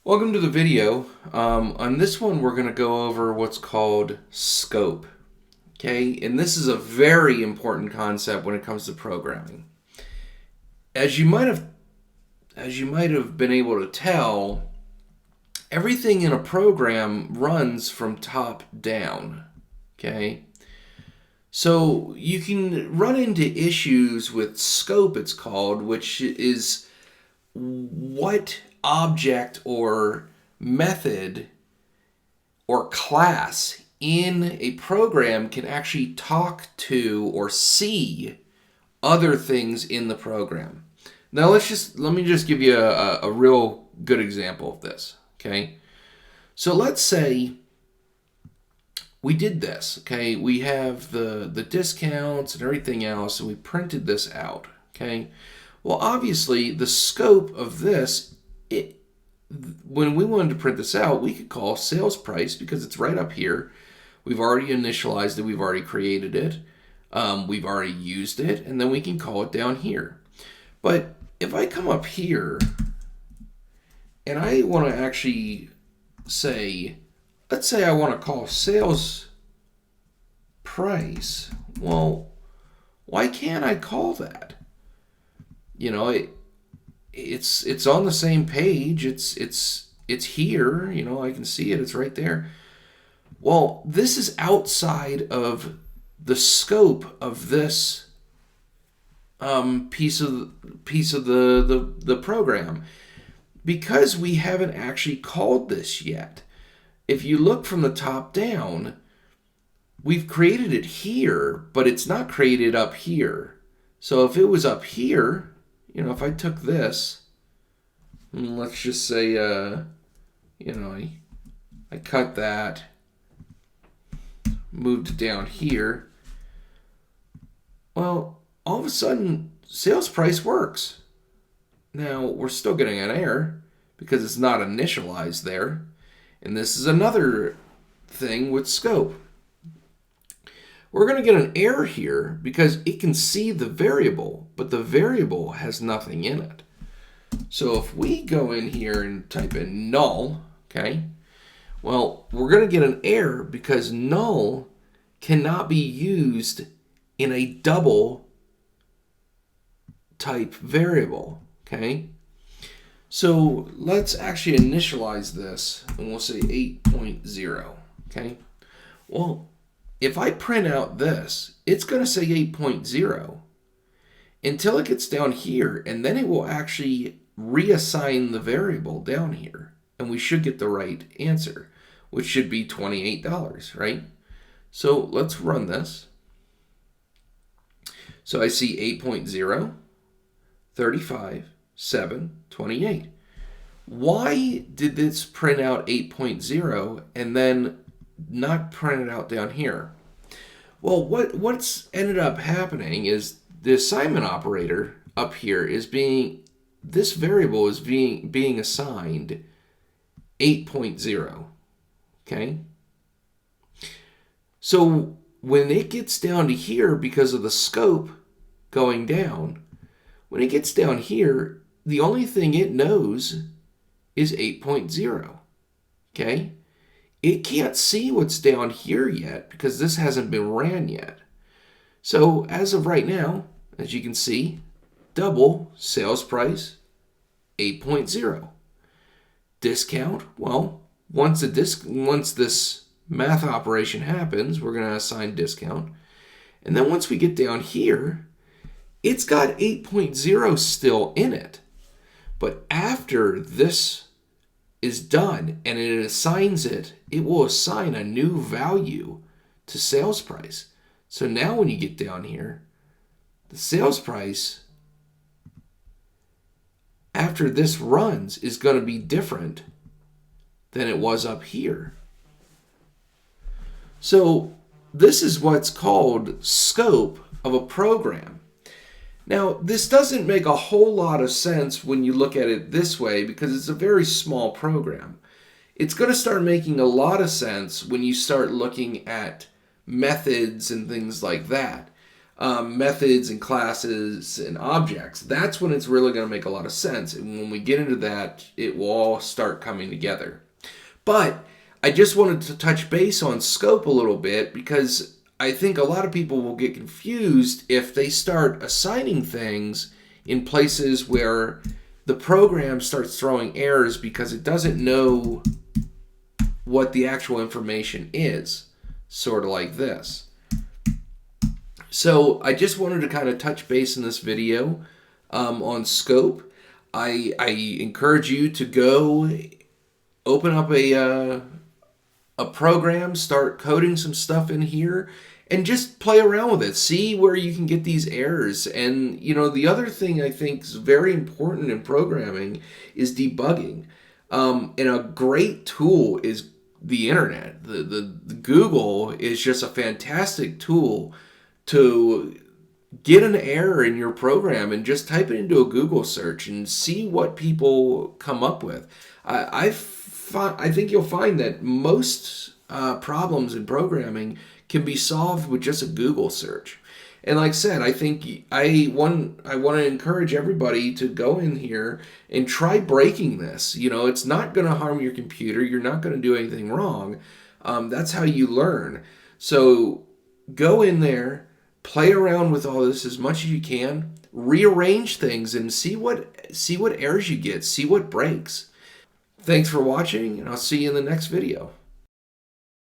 Welcome to the video. On this one, we're going to go over what's called scope. Okay, and this is a very important concept when it comes to programming. As you might have been able to tell, everything in a program runs from top down. Okay, so you can run into issues with scope, it's called, which is what object or method or class in a program can actually talk to or see other things in the program. Now let me just give you a real good example of this. Okay, so let's say we did this. Okay, we have the discounts and everything else, and we printed this out. Okay, well, obviously the scope of this, when we wanted to print this out, we could call sales price because it's right up here. We've already initialized it. We've already created it. We've already used it. And then we can call it down here. But if I come up here and I want to actually say, let's say I want to call sales price. Well, why can't I call that? You know, it's on the same page. It's here. You know, I can see it. It's right there. Well, this is outside of the scope of this piece of the program because we haven't actually called this yet. If you look from the top down, we've created it here, but it's not created up here. So if it was up here, you know, if I took this, and let's just say, you know, I cut that, moved it down here, well, all of a sudden, sales price works. Now, we're still getting an error because it's not initialized there. And this is another thing with scope. We're going to get an error here because it can see the variable, but the variable has nothing in it. So if we go in here and type in null, okay, well, we're going to get an error because null cannot be used in a double type variable, okay? So let's actually initialize this and we'll say 8.0, okay? Well, if I print out this, it's going to say 8.0 until it gets down here, and then it will actually reassign the variable down here, and we should get the right answer, which should be $28, right? So let's run this. So I see 8.0, 35, 7, 28. Why did this print out 8.0 and then not printed out down here? Well, what's ended up happening is the assignment operator up here is this variable is being assigned 8.0. Okay? So when it gets down to here because of the scope going down, when it gets down here, the only thing it knows is 8.0. Okay? It can't see what's down here yet because this hasn't been ran yet. So as of right now, as you can see, double sales price 8.0. Discount, well, once this math operation happens, we're going to assign discount. And then once we get down here, it's got 8.0 still in it. But after this is done and it assigns it, it will assign a new value to sales price. So now when you get down here, the sales price after this runs is going to be different than it was up here. So this is what's called scope of a program. Now, this doesn't make a whole lot of sense when you look at it this way because it's a very small program. It's going to start making a lot of sense when you start looking at methods and things like that. methods and classes and objects. That's when it's really going to make a lot of sense. And when we get into that, it will all start coming together. But I just wanted to touch base on scope a little bit because I think a lot of people will get confused if they start assigning things in places where the program starts throwing errors because it doesn't know what the actual information is, sort of like this. So I just wanted to kind of touch base in this video on scope. I encourage you to go open up a program, start coding some stuff in here, and just play around with it. See where you can get these errors. And, you know, the other thing I think is very important in programming is debugging. And a great tool is the internet. The Google is just a fantastic tool to get an error in your program and just type it into a Google search and see what people come up with. I think you'll find that most problems in programming can be solved with just a Google search. And like I said, I think I want to encourage everybody to go in here and try breaking this. You know, it's not going to harm your computer. You're not going to do anything wrong. That's how you learn. So go in there, play around with all this as much as you can, rearrange things, and see what errors you get, see what breaks. Thanks for watching, and I'll see you in the next video.